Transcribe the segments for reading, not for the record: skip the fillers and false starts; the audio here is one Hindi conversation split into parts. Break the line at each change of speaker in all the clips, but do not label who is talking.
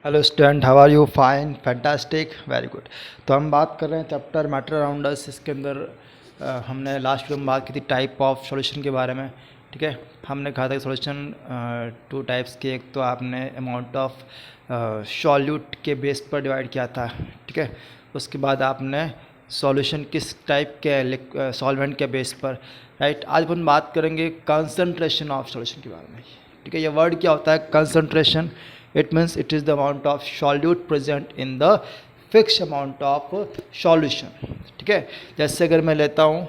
Hello student, how are you? Fine, fantastic, very good. तो हम बात कर रहे हैं चैप्टर मैटर अराउंड अस। इसके अंदर हमने लास्ट वीडियो में बात की थी टाइप ऑफ सॉल्यूशन के बारे में। ठीक है, हमने कहा था कि सॉल्यूशन टू टाइप्स के, एक तो आपने अमाउंट ऑफ सॉल्यूट के बेस पर डिवाइड किया था। ठीक है, उसके बाद आपने सॉल्यूशन किस टाइप के सॉल्वेंट के बेस पर, राइट। आज अपन बात करेंगे कंसंट्रेशन ऑफ सॉल्यूशन के बारे में। ठीक है, ये वर्ड क्या होता है concentration? It means it is the amount of solute present in the fixed amount of solution। ठीक है, जैसे अगर मैं लेता हूँ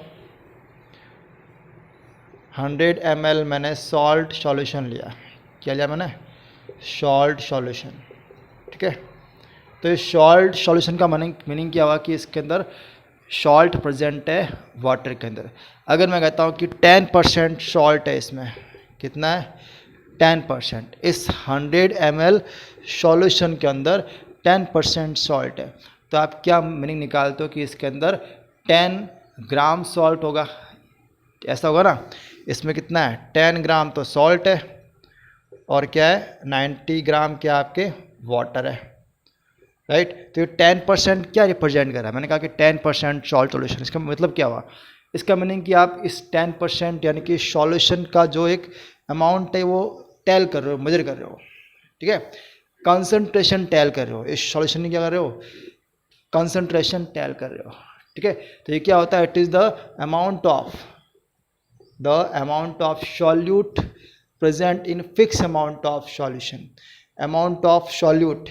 100 ml मैंने सॉल्ट सॉल्यूशन लिया। क्या लिया मैंने? Salt solution. ठीक है, तो ये सॉल्ट सॉल्यूशन का मीनिंग क्या हुआ कि इसके अंदर सॉल्ट प्रेजेंट है वाटर के अंदर। अगर मैं कहता हूँ कि 10% सॉल्ट है इसमें, कितना है? 10%। इस 100 ml सॉल्यूशन के अंदर 10% सॉल्ट है, तो आप क्या मीनिंग निकालते हो कि इसके अंदर 10 ग्राम सॉल्ट होगा। ऐसा होगा ना, इसमें कितना है? 10 ग्राम तो सॉल्ट है और क्या है? 90 ग्राम क्या आपके वाटर है, राइट। तो ये 10% क्या रिप्रेजेंट कर रहा है? मैंने कहा कि 10% सॉल्ट सॉल्यूशन। इसका मतलब क्या हुआ? इसका मीनिंग कि आप इस 10% यानी कि सॉल्यूशन का जो एक अमाउंट है वो टेल कर रहे हो, मेजर कर रहे हो। ठीक है, कंसंट्रेशन टेल कर रहे हो, इस सॉल्यूशन में क्या कर रहे हो? कंसंट्रेशन टेल कर रहे हो। ठीक है, तो ये क्या होता है? It is the amount of solute present in fix amount of solution. Amount of solute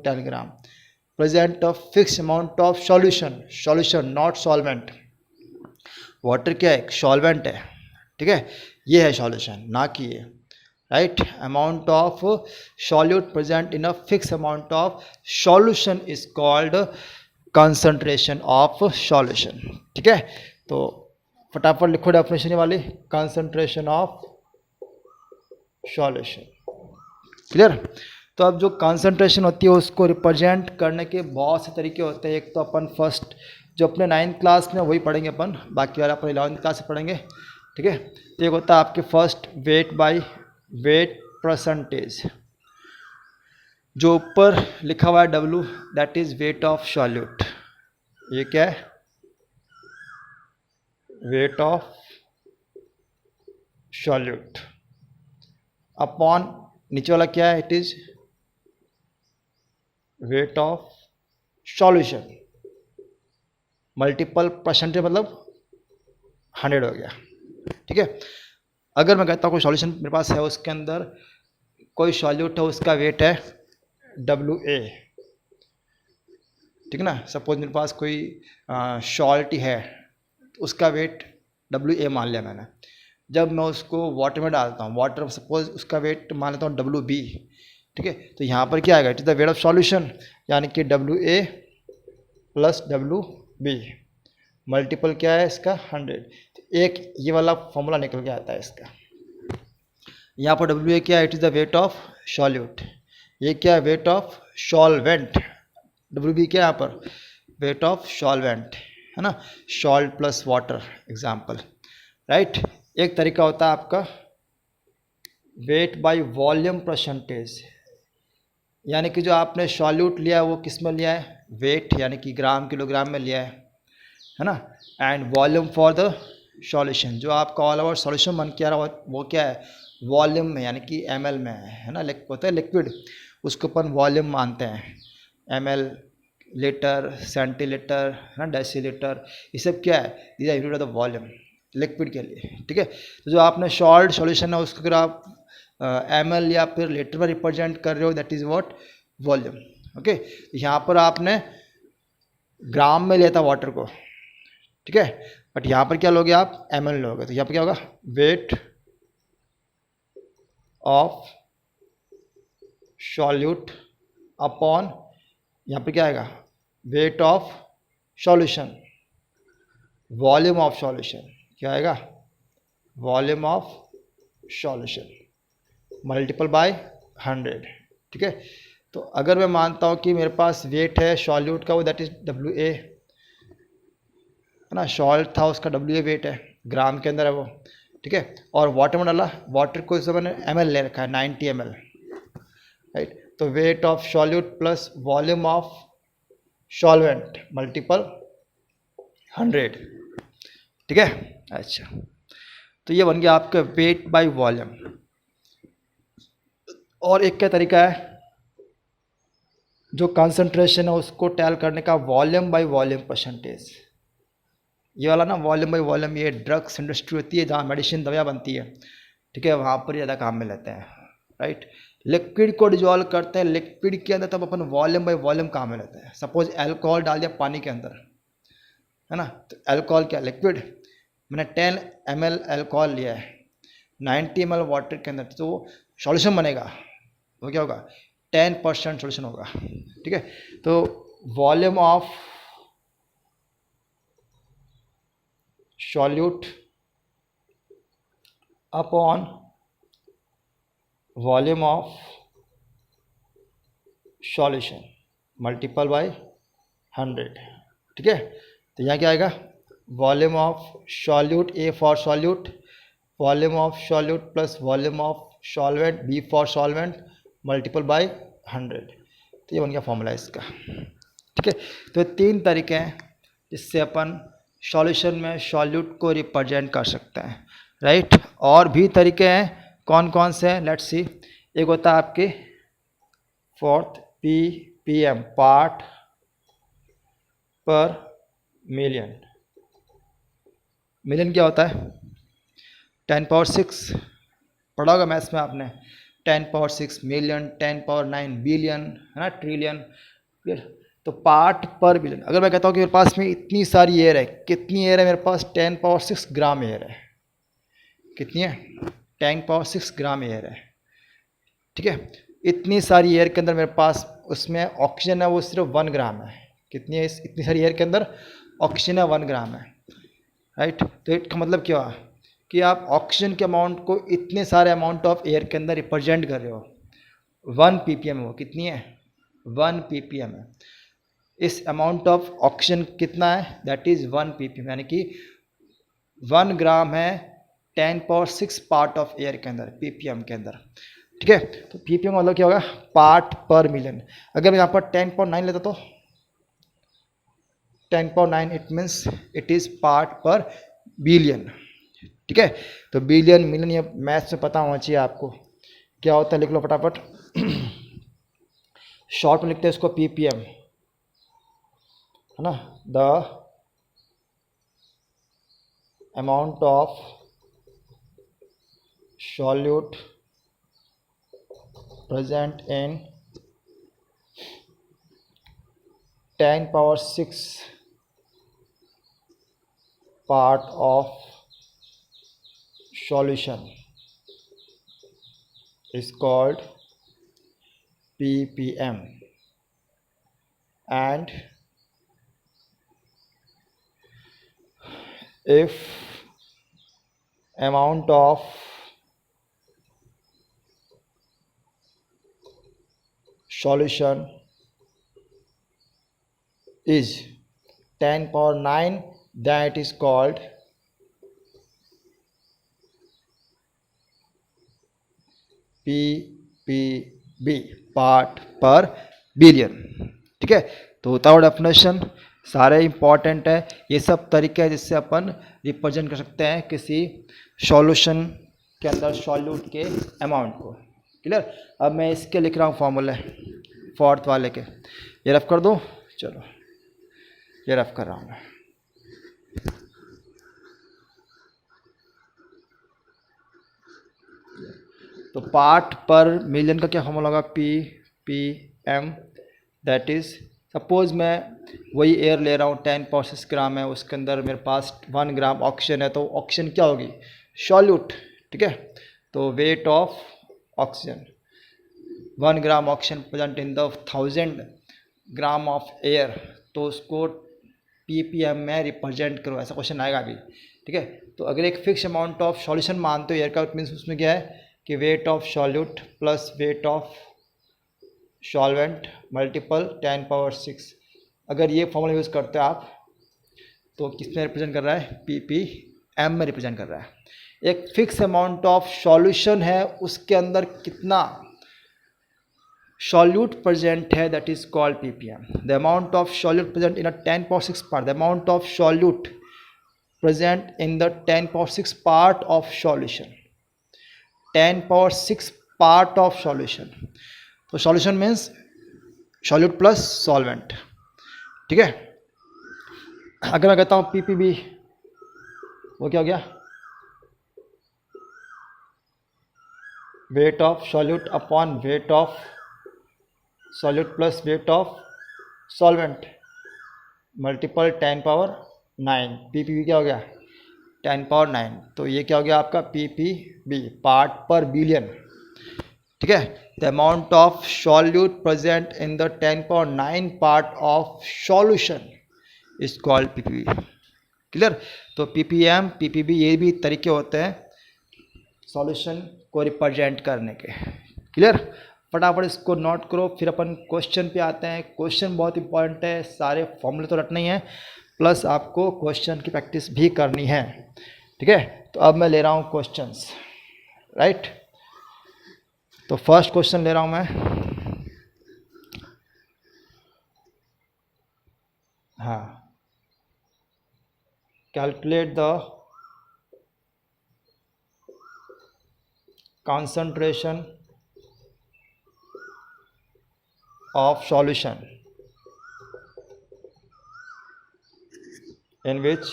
10 gram present of fix amount of solution not solvent. Water क्या है? सॉल्वेंट है। ठीक है, ये है सॉल्यूशन, ना कि ये, right. Amount of solute present in a fix amount of solution is called concentration of solution. ठीक है, तो फटाफट लिखो डेफिनेशन वाली, कंसंट्रेशन ऑफ सॉल्यूशन। क्लियर? तो अब जो कंसंट्रेशन होती है उसको रिप्रेजेंट करने के बहुत से तरीके होते हैं। एक तो अपन फर्स्ट जो अपने 9th क्लास में वही पढ़ेंगे अपन, बाकी वाला अपन 11th क्लास से पढ़ेंगे। ठीक है, तो एक होता है आपके first weight by weight percentage. जो ऊपर लिखा हुआ है W, that is weight of solute. ये क्या है? वेट ऑफ सॉल्यूट अपॉन नीचे वाला क्या है? It is weight of solution multiple percentage, मतलब 100 हो गया। ठीक है, अगर मैं कहता हूँ कोई सॉल्यूशन मेरे पास है, उसके अंदर कोई सॉल्यूट है, उसका वेट है WA। ठीक है ना, सपोज मेरे पास कोई सॉल्ट है, उसका वेट WA मान लिया मैंने। जब मैं उसको वाटर में डालता हूँ, वाटर सपोज उसका वेट मान लेता हूँ WB। ठीक है, तो यहाँ पर क्या आएगा? It is the weight of solution, यानी कि WA प्लस WB मल्टीपल क्या है इसका? 100। तो एक ये वाला फॉर्मूला निकल के आता है इसका। यहाँ पर WA क्या है? It is the weight of solute. ये क्या है? Weight of solvent. WB क्या है यहाँ पर? वेट ऑफ सॉल्वेंट, है ना, salt plus water example, right. एक तरीका होता है आपका वेट बाय वॉल्यूम परसेंटेज, यानी कि जो आपने सॉल्यूट लिया है वो किस में लिया है? वेट यानी कि ग्राम किलोग्राम में लिया है ना। And volume for the solution, जो आपका ऑल ओवर सॉल्यूशन बन के आ रहा है वो क्या है? वॉल्यूम में, यानी कि ml में है ना। होता है लिक्विड, उसको अपन वॉल्यूम मानते हैं। ml, लीटर, सेंटीलीटर, है ना, डेसीलीटर, ये सब क्या है? These are unit of the volume liquid के लिए। ठीक है, तो जो आपने सॉल्ट सॉल्यूशन है उसको अगर आप ml या फिर लीटर में रिप्रेजेंट कर रहे हो, that is what? Volume. Okay, यहाँ पर आपने ग्राम में लिया था वाटर को, ठीक है, बट यहाँ पर क्या लोगे आप? ml लोगे। तो यहाँ पर क्या होगा? वेट ऑफ सॉल्यूट अपॉन, यहाँ पर क्या आएगा? Weight of solution, volume of solution. क्या आएगा? Volume of solution multiple by 100। ठीक है, तो अगर मैं मानता हूँ कि मेरे पास वेट है सॉल्यूट का, वो दैट इज WA, है ना, सॉल्ट था उसका WA वेट है, ग्राम के अंदर है वो। ठीक है, और वाटर में डाला, वाटर को इस मैंने ml ले रखा है 90 ml, राइट। तो weight of solute plus volume of solvent multiple 100, ठीक है। अच्छा, तो ये बन गया आपका वेट बाय वॉल्यूम। और एक क्या तरीका है जो कंसंट्रेशन है उसको टेल करने का, वॉल्यूम बाय वॉल्यूम परसेंटेज। ये वाला ना वॉल्यूम बाय वॉल्यूम, ये ड्रग्स इंडस्ट्री होती है जहाँ मेडिसिन दवाइयाँ बनती है, ठीक है, वहाँ पर ज़्यादा काम में लेते हैं, राइट। लिक्विड को डिजॉल्व करते हैं लिक्विड के अंदर, तब अपन वॉल्यूम बाय वॉल्यूम काम में लेते हैं। सपोज अल्कोहल डाल दिया पानी के अंदर, है ना, तो अल्कोहल क्या लिक्विड, मैंने 10 ml अल्कोहल लिया है 90 ml वाटर के अंदर, तो सॉल्यूशन बनेगा, वो क्या होगा 10% सॉल्यूशन होगा, ठीक है। तो volume of solute upon volume of solution multiple by 100, ठीक है। तो यहाँ क्या आएगा, volume of solute, A for solute, volume of solute plus volume of solvent, B for solvent multiple by 100। तो ये बन गया फॉर्मूला इसका, ठीक है। तो 3 तरीके हैं जिससे अपन सॉल्यूशन में सॉल्यूट को रिप्रेजेंट कर सकते हैं, राइट। और भी तरीके हैं, कौन कौन से हैं, लेट्स सी। एक होता है आपके 4th ppm पार्ट पर मिलियन। मिलियन क्या होता है, 10 पावर 6 पढ़ा होगा मैथ्स में आपने, 10 पावर 6 मिलियन, 10 पावर 9 बिलियन, है ना, ट्रिलियन, क्लियर। तो पार्ट पर बिलियन, अगर मैं कहता हूँ कि मेरे पास में इतनी सारी एयर है, कितनी एयर है मेरे पास, 10 पावर 6 ग्राम एयर है, कितनी है, 10 पावर 6 ग्राम एयर है, ठीक है। इतनी सारी एयर के अंदर मेरे पास उसमें ऑक्सीजन है वो सिर्फ 1 ग्राम है, कितनी है, इतनी सारी एयर के अंदर ऑक्सीजन है 1 ग्राम है, राइट। तो इसका मतलब क्या हुआ कि आप ऑक्सीजन के अमाउंट को इतने सारे अमाउंट ऑफ एयर के अंदर रिप्रेजेंट कर रहे हो, 1 ppm है, वो कितनी है, 1 ppm है। इस अमाउंट ऑफ ऑक्सीजन कितना है, दैट इज 1 ppm, यानी कि 1 ग्राम है 10 पावर 6 पार्ट ऑफ एयर के अंदर, ppm के अंदर, ठीक है। तो ppm मतलब क्या होगा, पार्ट पर मिलियन। अगर मैं यहाँ पर 10 पावर 9 लेता तो 10 power 9 it means it is part पर बिलियन, ठीक है। तो बिलियन मिलियन ये मैथ्स में पता होना चाहिए आपको क्या होता है, लिख लो फटाफट। शॉर्ट में लिखते हैं इसको ppm, है ना, the amount of solute present in 10 power 6 part of solution is called ppm, and if amount of solution is 10 power 9, that is called ppb, part पर बिलियन, ठीक है। तो विदाउट डेफिनेशन सारे इंपॉर्टेंट है, ये सब तरीके हैं जिससे अपन रिप्रेजेंट कर सकते हैं किसी सॉल्यूशन के अंदर सॉल्यूट के अमाउंट को, क्लियर। अब मैं इसके लिख रहा हूँ फॉर्मूले 4th वाले के, ये रफ कर दूँ, चलो ये रफ कर रहा हूँ मैं। तो पार्ट पर मिलियन का क्या फॉर्मूला होगा, ppm, दैट इज सपोज मैं वही एयर ले रहा हूँ 10 पावर 6 ग्राम है, उसके अंदर मेरे पास 1 ग्राम ऑक्सीजन है, तो ऑक्सीजन क्या होगी, सॉल्यूट, ठीक है। तो weight of oxygen, 1 gram oxygen present in the 1000 gram of air, तो उसको ppm में रिप्रेजेंट करो, ऐसा क्वेश्चन आएगा अभी, ठीक है। तो अगर एक फिक्स अमाउंट ऑफ सॉल्यूशन मानते हो एयर का, मीन्स उसमें क्या है कि weight of solute plus weight of solvent multiple 10 power 6, अगर ये फॉर्मूला यूज़ करते हो आप तो किस में रिप्रेजेंट कर रहा है, ppm में रिप्रेजेंट कर रहा है। एक फिक्स अमाउंट ऑफ सॉल्यूशन है, उसके अंदर कितना solute present है that is called ppm. The amount of solute present in a 10 power 6 part, the amount of solute present in the 10 power 6 part of solution, 10 power 6 part of solution. तो solution means solute plus solvent. ठीक है, अगर मैं कहता हूँ ppb, वो क्या हो गया, weight of solute upon weight of solute plus weight of solvent multiple 10 power 9, PPB क्या हो गया 10 पावर 9, तो ये क्या हो गया आपका पीपीबी, पार्ट पर बिलियन. ठीक है, the amount of solute present in the 10 power 9 part of solution is called PPB. Clear. तो पीपीएम पीपीबी ये भी तरीके होते हैं सॉल्यूशन को रिप्रेजेंट करने के. क्लियर. फटाफट इसको नोट करो, फिर अपन क्वेश्चन पे आते हैं. क्वेश्चन बहुत इंपॉर्टेंट है, सारे फॉर्मूले तो रटना ही है, प्लस आपको क्वेश्चन की प्रैक्टिस भी करनी है. ठीक है, तो अब मैं ले रहा हूँ क्वेश्चंस. राइट, तो फर्स्ट क्वेश्चन ले रहा हूँ मैं. हाँ, calculate the concentration of solution in which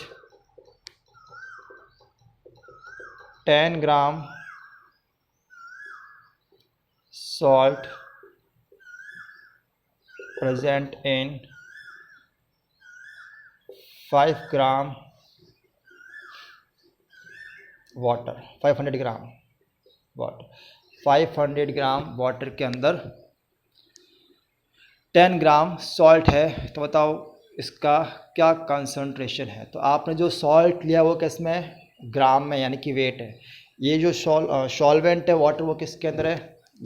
10 gram salt present in 5 gram water, 500 gram water, 500 gram water के अंदर 10 ग्राम सॉल्ट है. तो बताओ इसका क्या कंसंट्रेशन है. तो आपने जो सॉल्ट लिया वो किस में, ग्राम में, यानी कि वेट है. ये जो सॉल्वेंट है वाटर वो किसके अंदर है,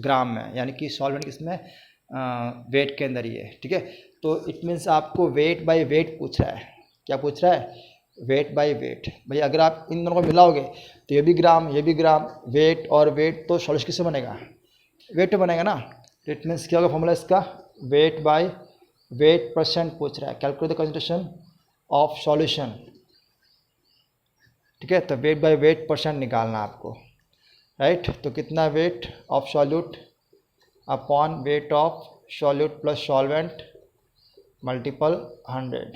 ग्राम में, यानी कि सॉल्वेंट किस में, वेट के अंदर ही है. ठीक है, तो इट मीन्स आपको वेट बाय वेट पूछ रहा है. क्या पूछ रहा है, वेट बाय वेट. भाई अगर आप इन दोनों को मिलाओगे तो ये भी ग्राम ये भी ग्राम, वेट और वेट तो सॉल्यूशन किससे बनेगा, वेट बनेगा ना. इट मीन्स क्या होगा फॉर्मूला इसका, वेट बाय वेट परसेंट पूछ रहा है. Calculate the concentration of solution. ठीक है, तो वेट बाय वेट परसेंट निकालना आपको. राइट, तो कितना weight of solute upon weight of solute plus solvent multiple 100.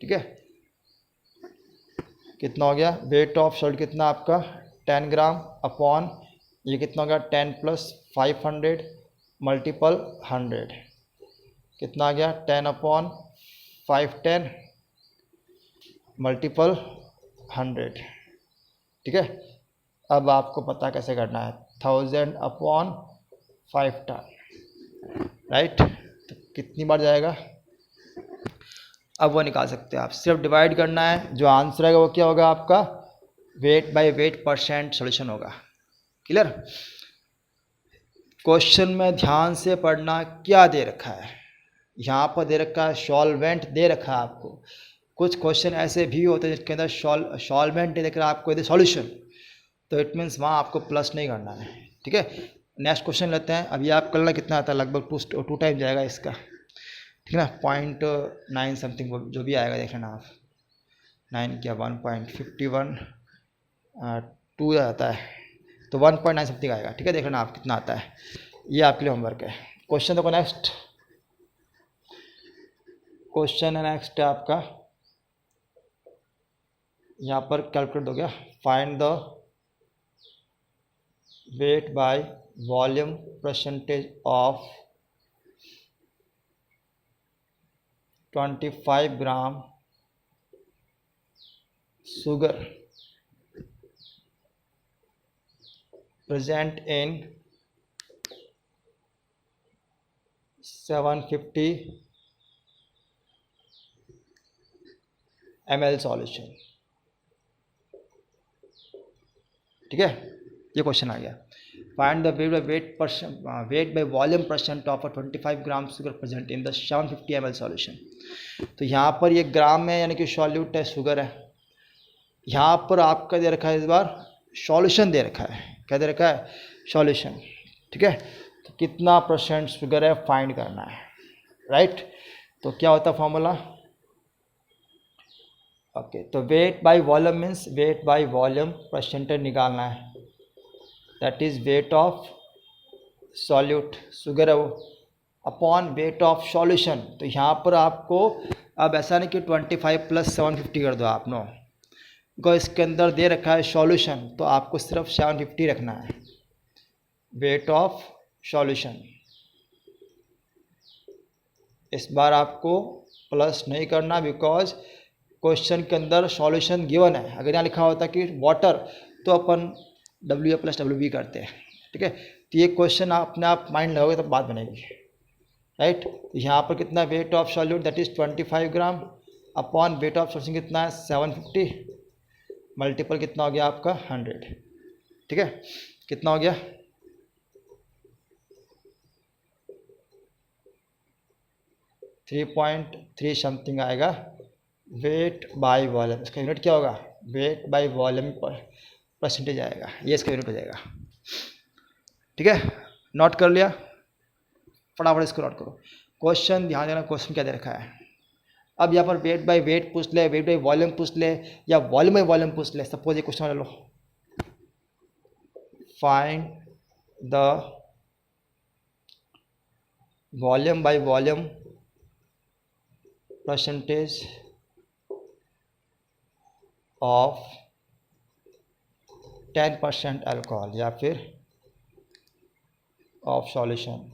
ठीक है, कितना हो गया, वेट ऑफ सॉल्ट कितना आपका 10 ग्राम अपॉन ये कितना हो गया 10 प्लस 500 मल्टीपल 100, कितना आ गया 10 अपॉन 510 मल्टीपल 100. ठीक है, अब आपको पता कैसे करना है, 1000 अपॉन 5 टन. राइट, तो कितनी बार जाएगा, अब वो निकाल सकते हैं आप. सिर्फ डिवाइड करना है, जो आंसर आएगा वो क्या होगा आपका, weight by weight percent solution होगा. क्लियर. क्वेश्चन में ध्यान से पढ़ना, क्या दे रखा है, यहाँ पर दे रखा है सॉल्वेंट दे रखा है आपको. कुछ क्वेश्चन ऐसे भी होते हैं जिसके अंदर सॉल्वेंट दे रखा है आपको, यदि सॉल्यूशन, तो इट मीन्स वहाँ आपको प्लस नहीं करना है. ठीक है, नेक्स्ट क्वेश्चन लेते हैं. अभी आप करना कितना आता है, लगभग 2 टाइम जाएगा इसका. ठीक है ना, 0.9 समथिंग जो भी आएगा देख लेना आप. 9 क्या 1.51 2 आता है, तो 1.9 समथिंग आएगा. ठीक है, देख लेना आप कितना आता है. ये आपके लिए होमवर्क है. क्वेश्चन देखो नेक्स्ट. क्वेश्चन है नेक्स्ट है आपका, यहाँ पर कैलकुलेट हो गया, find the weight by volume percentage of 25 gram sugar present in 750 ml solution. ठीक है, ये क्वेश्चन आ गया. Find the weight by volume percent of 25 gram sugar present in the 750 ml solution. तो यहाँ पर ये ग्राम में यानी कि सॉल्यूट है, शुगर है. यहाँ पर आपका दे रखा है इस बार सॉल्यूशन दे रखा है. क्या दे रखा है, सॉल्यूशन. ठीक है, तो कितना परसेंट शुगर है फाइंड करना है, राइट। तो क्या होता है फॉर्मूला, ओके, तो weight by volume means weight by volume percentage निकालना है, that is weight of solute, sugar है वो, अपॉन वेट ऑफ सॉल्यूशन। तो यहाँ पर आपको अब ऐसा नहीं कि 25 + 750 कर दो आप, नो, बिकॉज इसके अंदर दे रखा है सॉल्यूशन, तो आपको सिर्फ 750 रखना है, वेट ऑफ सॉल्यूशन। इस बार आपको प्लस नहीं करना, बिकॉज क्वेश्चन के अंदर सॉल्यूशन गिवन है। अगर यहाँ लिखा होता कि वाटर, तो अपन WA + WB करते हैं, ठीक है। तो ये क्वेश्चन आप अपने आप माइंड लगाओगे तब बात बनेगी, राइट। तो यहाँ पर कितना weight of solute, that is 25 gram, upon weight of solution कितना है 750, मल्टीपल कितना हो गया आपका 100, ठीक है। कितना हो गया 3.3 समथिंग आएगा वेट बाय वॉल्यूम। इसका यूनिट क्या होगा, वेट बाय वॉल्यूम परसेंटेज आएगा, ये इसका यूनिट हो जाएगा, ठीक है। नोट कर लिया, फटाफट इसको नोट करो। क्वेश्चन ध्यान देना, क्वेश्चन क्या दे रखा है। अब यहाँ पर वेट बाय वेट पूछ ले, वेट बाय वॉल्यूम पूछ ले, या वॉल्यूम बाय वॉल्यूम पूछ ले। सपोज ये क्वेश्चन ले लो, find the volume by volume percentage of 10% alcohol, या फिर of solution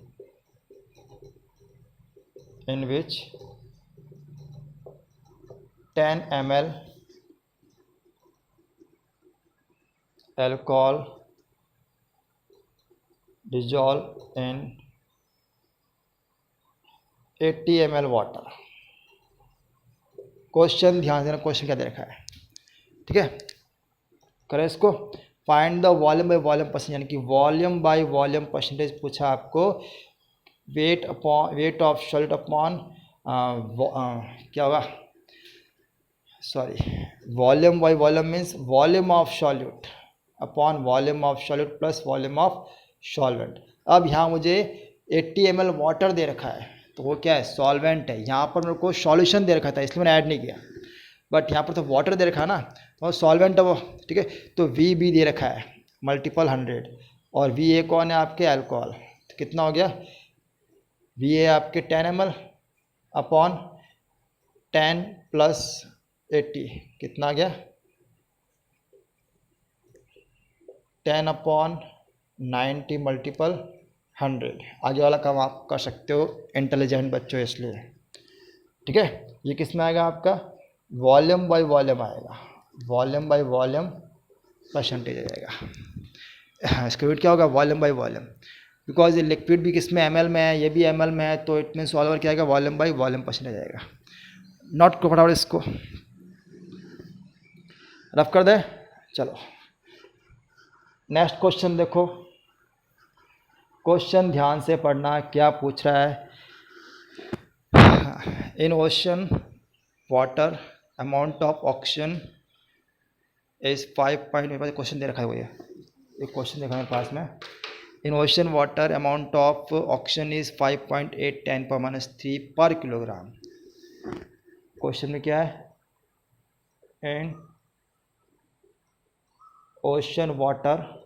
in which 10 ml alcohol dissolve in 80 ml water. Question ध्यान देना, क्वेश्चन क्या दे रखा है, ठीक है। करें इसको, find the volume by volume percentage, यानी कि वॉल्यूम बाय वॉल्यूम परसेंटेज पूछा आपको, वेट ऑफ सॉल्यूट अपॉन क्या होगा, sorry, volume by volume means volume of solute upon volume of solute plus volume of solvent. अब यहाँ मुझे 80 ml वाटर दे रखा है, तो वो क्या है, सॉल्वेंट है। यहाँ पर मेरे को सॉल्यूशन दे रखा था, इसलिए मैंने ऐड नहीं किया, बट यहाँ पर तो वाटर दे रखा है ना, तो सॉल्वेंट है वो, ठीक है। तो VB दे रखा है मल्टीपल 100, और VA कौन है आपके, अल्कोहल। तो कितना हो गया, VA आपके 10 ml अपॉन 10 + 80, कितना आ गया 10 अपॉन 90 मल्टीपल 100। आगे वाला काम आप कर सकते हो, इंटेलिजेंट बच्चों इसलिए, ठीक है। ये किस में आएगा आपका, वॉल्यूम बाय वॉल्यूम आएगा, वॉल्यूम बाय वॉल्यूम परसेंटेज आएगा। इसका वेट क्या होगा, वॉल्यूम बाय वॉल्यूम, बिकॉज ये लिक्विड भी किस में ml में है, ये भी ml में है, तो इट मीन सॉल्वर क्या आएगा, वॉल्यूम बाय वॉल्यूम परसेंटेज आएगा। नोट को फटाफट इसको रफ कर दे। चलो नेक्स्ट क्वेश्चन देखो, क्वेश्चन ध्यान से पढ़ना, क्या पूछ रहा है। In ocean water amount of oxygen is 5 question दे रखा है, वो ये क्वेश्चन देखा मेरे पास में। In ocean water amount of oxygen is 5.8 10⁻³ per kilogram. Question में क्या है, in ocean water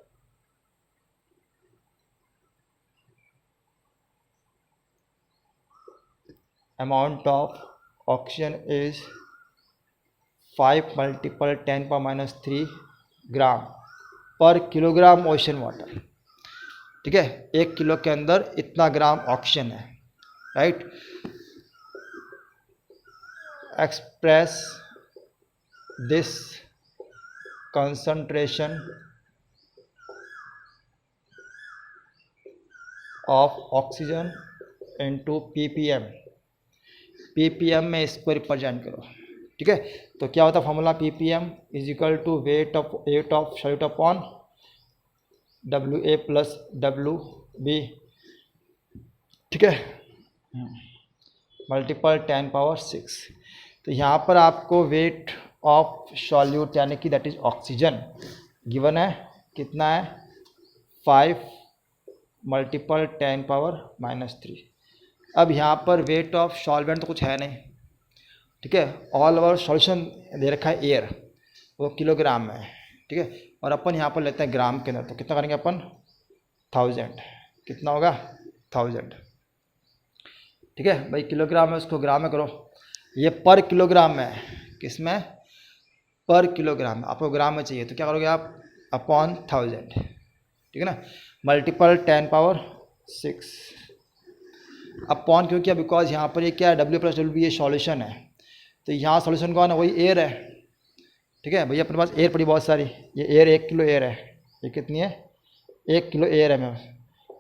amount of oxygen is 5 × 10⁻³ gram per kilogram ocean water, ठीक है। 1 किलो के अंदर इतना ग्राम ऑक्सीजन है, right. Express this concentration of oxygen into ppm, ppm में इसको रिप्रेजेंट करो, ठीक है। तो क्या होता है formula, ppm = weight of solute upon WA + WB, ठीक है, मल्टीपल 10⁻⁶। तो यहाँ पर आपको वेट ऑफ सॉल्यूट यानी कि दैट इज ऑक्सीजन गिवन है, कितना है 5 मल्टीपल 10⁻³ अब यहाँ पर वेट ऑफ सॉल्वेंट तो कुछ है नहीं, ठीक है। ऑल ओवर सॉल्यूशन दे रखा है एयर, वो किलोग्राम में है, ठीक है। और अपन यहाँ पर लेते हैं ग्राम के अंदर, तो कितना करेंगे अपन 1000, कितना होगा 1000, ठीक है भाई। किलोग्राम में उसको ग्राम में करो, ये पर किलोग्राम में है, किस में पर किलोग्राम, आपको ग्राम में चाहिए तो क्या करोगे आप अपॉन 1000, ठीक है ना, मल्टीपल 10⁻⁶। अपॉन क्यों किया, बिकॉज यहाँ पर ये क्या है W+W ये सॉल्यूशन है, तो यहाँ सॉल्यूशन कौन है, वही एयर है, ठीक है भैया। अपने पास एयर पड़ी बहुत सारी, ये एयर 1 किलो एयर है, ये कितनी है 1 किलो एयर है। मैं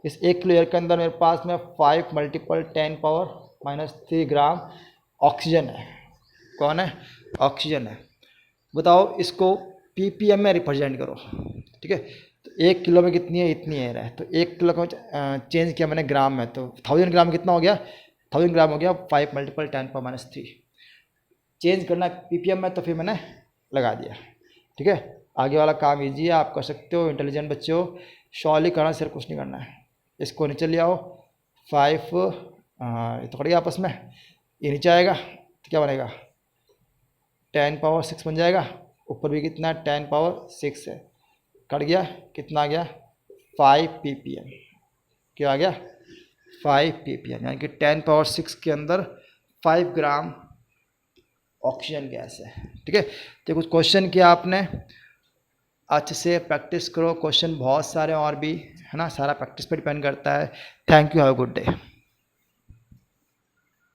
इस 1 किलो एयर के अंदर मेरे पास में 5 × 10⁻³ ग्राम ऑक्सीजन है। कौन है, ऑक्सीजन है। बताओ इसको ppm में रिप्रेजेंट करो, ठीक है। तो 1 किलो में कितनी है, इतनी एयर है, तो 1 किलो को चेंज किया मैंने ग्राम में, तो 1000 ग्राम कितना हो गया, 1000 ग्राम हो गया 5 × 10⁻³ चेंज करना ppm में, तो फिर मैंने लगा दिया, ठीक है। आगे वाला काम ईजी है, आप कर सकते हो, इंटेलिजेंट बच्चे हो, शॉर्टली करना, सिर्फ कुछ नहीं करना है। इसको नीचे ले आओ 5 ये तो कट गया आपस में, ये नीचे आएगा तो क्या बनेगा 10⁻⁶ बन जाएगा, ऊपर भी कितना 10⁻⁶ है, कट गया, कितना आ गया 5 ppm, क्या आ गया 5 ppm, यानी कि 10⁻⁶ के अंदर 5 ग्राम ऑक्सीजन गैस है, ठीक है। तो कुछ क्वेश्चन किया आपने, अच्छे से प्रैक्टिस करो, क्वेश्चन बहुत सारे और भी है ना, सारा प्रैक्टिस पर डिपेंड करता है। Thank you, have a good day.